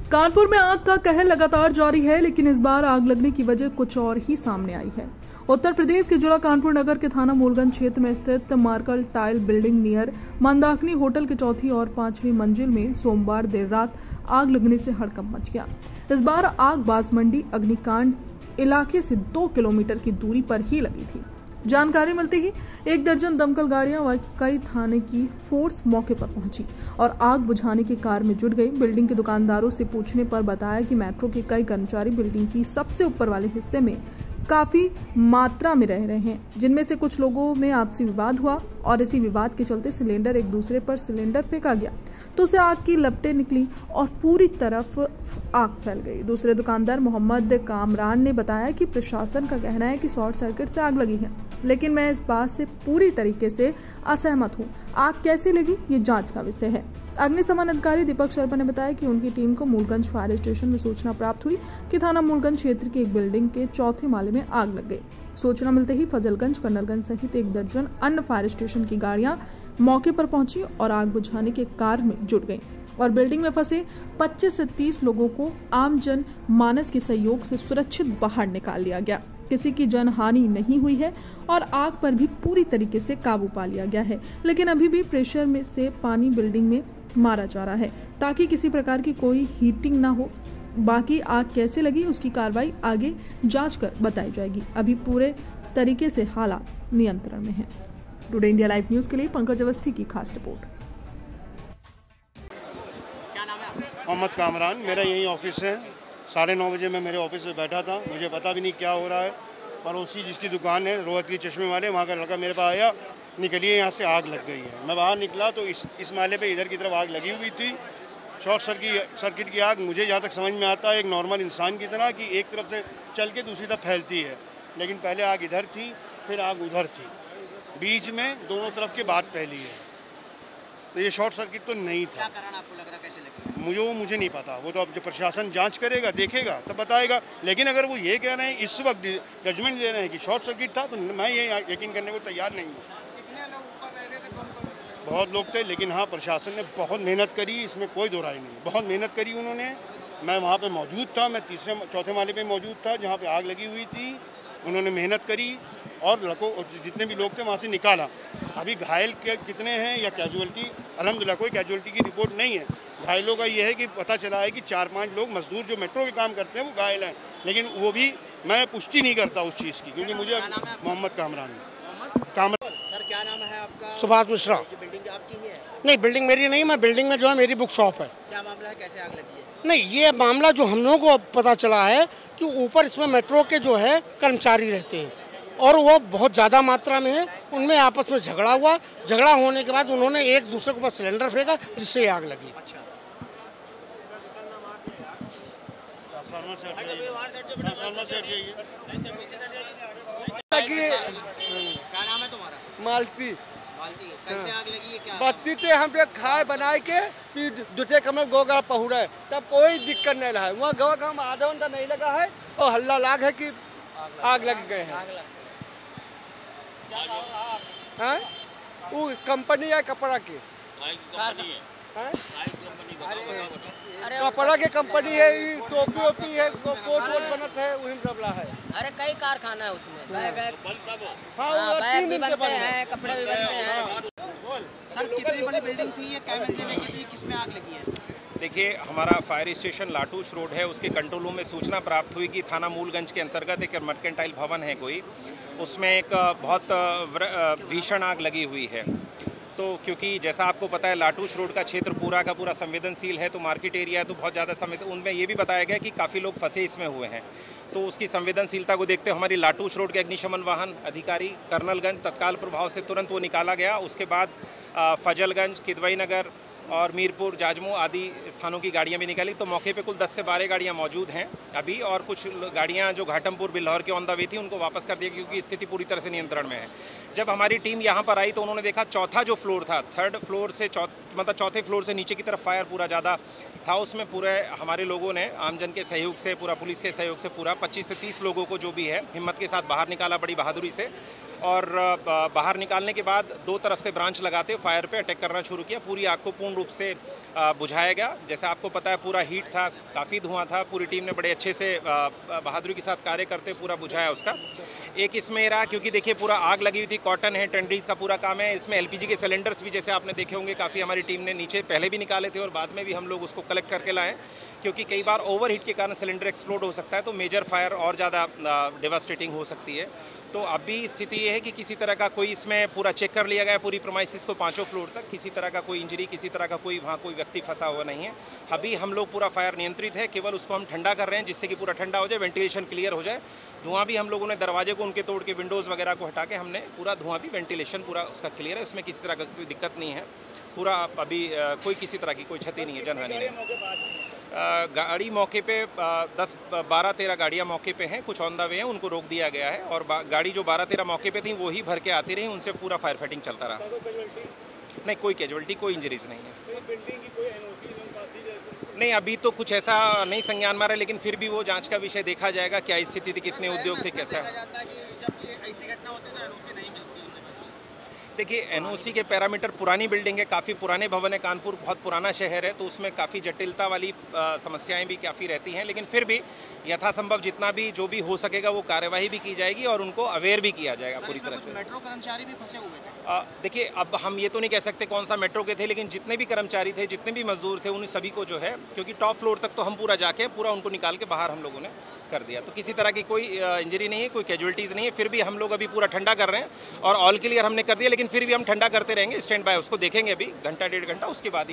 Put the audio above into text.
कानपुर में आग का कहर लगातार जारी है, लेकिन इस बार आग लगने की वजह कुछ और ही सामने आई है। उत्तर प्रदेश के जिला कानपुर नगर के थाना मूलगंज क्षेत्र में स्थित मार्कल tile building near Mandakini hotel के चौथी और पांचवी मंजिल में सोमवार देर रात आग लगने से हड़कंप मच गया। इस बार आग बांसमंडी अग्निकांड इलाके से 2 किलोमीटर की दूरी पर ही लगी थी। जानकारी मिलते ही 1 दर्जन दमकल गाड़ियां व कई थाने की फोर्स मौके पर पहुंची और आग बुझाने के कार्य में जुट गई। बिल्डिंग के दुकानदारों से पूछने पर बताया कि मेट्रो के कई कर्मचारी बिल्डिंग की सबसे ऊपर वाले हिस्से में काफी मात्रा में रह रहे हैं, जिनमें से कुछ लोगों में आपसी विवाद हुआ और इसी विवाद के चलते सिलेंडर एक दूसरे पर सिलेंडर फेंका गया तो उससे आग की लपटें निकली और पूरी तरफ आग फैल गई। दूसरे दुकानदार मोहम्मद कामरान ने बताया कि प्रशासन का कहना है कि शॉर्ट सर्किट से आग लगी है, लेकिन मैं इस बात से पूरी तरीके से असहमत हूँ। आग कैसे लगी ये जांच का विषय है। अग्निशमन अधिकारी दीपक शर्मा ने बताया कि उनकी टीम को मूलगंज फायर स्टेशन में सूचना प्राप्त हुई कि थाना मूलगंज क्षेत्र की एक बिल्डिंग के चौथे माले में आग लग गई। सूचना मिलते ही फजलगंज, कर्नलगंज सहित 1 दर्जन अन्य फायर स्टेशन की गाड़ियां मौके पर पहुंची और आग बुझाने के कार्य में जुट गईं और बिल्डिंग में फंसे 25 से 30 लोगों को आम जन मानस के सहयोग से सुरक्षित बाहर निकाल लिया गया। किसी की जनहानि नहीं हुई है और आग पर भी पूरी तरीके से काबू पा लिया गया है, लेकिन अभी भी प्रेशर में से पानी बिल्डिंग में मारा जा रहा है ताकि किसी प्रकार की कोई हीटिंग ना हो। बाकी आग कैसे लगी उसकी कार्रवाई आगे जांच कर बताई जाएगी। अभी पूरे तरीके से हालात नियंत्रण में है। टुडे इंडिया लाइव न्यूज के लिए पंकज अवस्थी की खास रिपोर्ट। क्या नाम है आपका? मोहम्मद कामरान, मेरा यही ऑफिस है। 9:30 बजे मैं मेरे ऑफिस में बैठा था, मुझे पता भी नहीं क्या हो रहा है। पड़ोसी जिसकी दुकान है रोहत की चश्मे वाले, वहाँ का लड़का मेरे पास आया, निकलिए यहाँ से आग लग गई है। मैं बाहर निकला तो इस माले पे इधर की तरफ आग लगी हुई थी। शॉर्ट सर्किट की आग मुझे जहाँ तक समझ में आता है एक नॉर्मल इंसान की तरह कि एक तरफ से चल के दूसरी तरफ फैलती है, लेकिन पहले आग इधर थी फिर आग उधर थी, बीच में दोनों तरफ की बात फैली है। तो ये शॉर्ट सर्किट तो नहीं था। क्या कारण आपको लग रहा है, कैसे लगी? मुझे नहीं पता, वो तो अब जो प्रशासन जांच करेगा देखेगा तब बताएगा। लेकिन अगर वो ये कह रहे हैं इस वक्त जजमेंट दे रहे हैं कि शॉर्ट सर्किट था, तो मैं ये यकीन करने को तैयार नहीं हूँ। कितने लोग ऊपर रह रहे थे, कौन? बहुत लोग थे, लेकिन हाँ प्रशासन ने बहुत मेहनत करी, इसमें कोई दो राय नहीं। बहुत मेहनत करी उन्होंने। मैं वहाँ पर मौजूद था, मैं चौथे माले पर मौजूद था जहाँ पर आग लगी हुई थी। उन्होंने मेहनत करी और जितने भी लोग थे वहाँ से निकाला। अभी घायल कितने हैं या कैजुअल्टी, अल्हम्दुलिल्लाह कोई कैजुअल्टी की रिपोर्ट नहीं है। घायलों का ये है कि पता चला है कि 4-5 लोग मजदूर जो मेट्रो के काम करते हैं वो घायल हैं, लेकिन वो भी मैं पुष्टि नहीं करता उस चीज़ की, क्योंकि मुझे मोहम्मद कामरान सर, क्या नाम है आपका? सुभाष मिश्रा। बिल्डिंग आपकी ही है? नहीं, बिल्डिंग मेरी नहीं, मैं बिल्डिंग में जो है मेरी बुक शॉप है। क्या मामला है, कैसे आग लगी है? नहीं, ये मामला जो हम लोगों को पता चला है कि ऊपर इसमें मेट्रो के जो है कर्मचारी रहते हैं और वो बहुत ज़्यादा मात्रा में है। उनमें आपस में झगड़ा हुआ, झगड़ा होने के बाद उन्होंने एक दूसरे के ऊपर सिलेंडर फेंका, जिससे आग लगी। अच्छा, क्या नाम है तुम्हारा? मालती मालती। कैसे आग लगी है, क्या? बत्ती थे हम पे खाए बनाए के फिर दूसरे कमरे गोगा पहुरा है, तब कोई दिक्कत नहीं रहा है। वहाँ गवा काम आधा घंटा नहीं लगा है और हल्ला लाग है कि आग लग गए हैं। हैं? वो कंपनी है कपड़ा की, कपड़ा के कंपनी है, टोपी वोपी है, कोट वोट बनत है, वही सब ला है। अरे कई कारखाना है उसमें, बैग हाँ, बैग भी बनते हैं, कपड़े भी बनते हैं। सर, कितनी बड़ी बिल्डिंग थी ये, कै मंजिले की थी, किसमें आग लगी है? देखिए, हमारा फायर स्टेशन लाटूस रोड है, उसके कंट्रोल रूम में सूचना प्राप्त हुई कि थाना मूलगंज के अंतर्गत एक मर्केंटाइल भवन है कोई, उसमें एक बहुत भीषण आग लगी हुई है। तो क्योंकि जैसा आपको पता है लाटूस रोड का क्षेत्र पूरा का पूरा संवेदनशील है, तो मार्केट एरिया है, तो बहुत ज़्यादा उनमें ये भी बताया गया कि काफ़ी लोग फंसे इसमें हुए हैं। तो उसकी संवेदनशीलता को देखते हुए हमारी लाटूस रोड के अग्निशमन वाहन अधिकारी कर्नलगंज तत्काल प्रभाव से तुरंत वो निकाला गया। उसके बाद फजलगंज, किदवई नगर और मीरपुर, जाजमू आदि स्थानों की गाड़ियां भी निकाली। तो मौके पे कुल 10 से 12 गाड़ियां मौजूद हैं अभी, और कुछ गाड़ियां जो घाटमपुर बिल्हौर के ऑन द वे थी उनको वापस कर दिया क्योंकि स्थिति पूरी तरह से नियंत्रण में है। जब हमारी टीम यहां पर आई तो उन्होंने देखा चौथा जो फ्लोर था, थर्ड फ्लोर से चौथे फ्लोर से नीचे की तरफ फायर पूरा ज़्यादा था। उसमें पूरे हमारे लोगों ने आमजन के सहयोग से, पूरा पुलिस के सहयोग से पूरा 25 से 30 लोगों को जो भी है हिम्मत के साथ बाहर निकाला बड़ी बहादुरी से। और बाहर निकालने के बाद दो तरफ से ब्रांच लगाते फायर पे अटैक करना शुरू किया। पूरी आग को पूर्ण रूप से बुझाया गया। जैसे आपको पता है पूरा हीट था, काफ़ी धुआं था, पूरी टीम ने बड़े अच्छे से बहादुरी के साथ कार्य करते पूरा बुझाया उसका। एक इसमें रहा क्योंकि देखिए पूरा आग लगी हुई थी, कॉटन है, टेंडरीज का पूरा काम है। इसमें एलपीजी के सिलेंडर्स भी जैसे आपने देखे होंगे काफ़ी हमारी टीम ने नीचे पहले भी निकाले थे और बाद में भी हम लोग उसको कलेक्ट करके लाए, क्योंकि कई बार ओवरहीट के कारण सिलेंडर एक्सप्लोड हो सकता है तो मेजर फायर और ज़्यादा डेवास्टेटिंग हो सकती है। तो अभी स्थिति ये है कि किसी तरह का कोई इसमें पूरा चेक कर लिया गया पूरी प्रीमाइसेस को 5 फ्लोर तक, किसी तरह का कोई इंजरी, किसी तरह का कोई वहाँ कोई व्यक्ति फंसा हुआ नहीं है। अभी हम लोग पूरा फायर नियंत्रित है, केवल उसको हम ठंडा कर रहे हैं जिससे कि पूरा ठंडा हो जाए, वेंटिलेशन क्लियर हो जाए। धुआं भी हम लोगों ने दरवाजे को उनके तोड़ के विंडोज़ वगैरह को हटा के हमने पूरा धुआं भी वेंटिलेशन पूरा उसका क्लियर है, उसमें किसी तरह का कोई दिक्कत नहीं है। पूरा अभी कोई किसी तरह की कोई क्षति नहीं है, जनहानि नहीं। गाड़ी मौके पे 10-12-13 गाड़ियाँ मौके पे हैं, कुछ ऑन द वे हैं, उनको रोक दिया गया है। और गाड़ी जो 12-13 मौके पे थी वो ही भर के आती रही, उनसे पूरा फायर फाइटिंग चलता रहा। नहीं, कोई कैजुअल्टी, कोई इंजरीज नहीं है। नहीं, अभी तो कुछ ऐसा नहीं संज्ञान में आ रहा है, लेकिन फिर भी वो जांच का विषय देखा जाएगा, क्या स्थिति थी, कितने उद्योग थे, कैसा। देखिए एनओसी के पैरामीटर, पुरानी बिल्डिंग है, काफ़ी पुराने भवन है, कानपुर बहुत पुराना शहर है, तो उसमें काफ़ी जटिलता वाली समस्याएं भी काफ़ी रहती हैं, लेकिन फिर भी यथासंभव जितना भी जो भी हो सकेगा वो कार्यवाही भी की जाएगी और उनको अवेयर भी किया जाएगा पूरी तरह से। मेट्रो कर्मचारी भी फंसे हुए थे। देखिए अब हम ये तो नहीं कह सकते कौन सा मेट्रो के थे, लेकिन जितने भी कर्मचारी थे, जितने भी मजदूर थे, उन सभी को जो है, क्योंकि टॉप फ्लोर तक तो हम पूरा जाके पूरा उनको निकाल के बाहर हम लोगों ने कर दिया, तो किसी तरह की कोई इंजरी नहीं है, कोई कैजुअल्टीज़ नहीं है। फिर भी हम लोग अभी पूरा ठंडा कर रहे हैं और ऑल क्लियर हमने कर दिया, लेकिन फिर भी हम ठंडा करते रहेंगे, स्टैंड बाय उसको देखेंगे अभी घंटा 1.5 घंटा, उसके बाद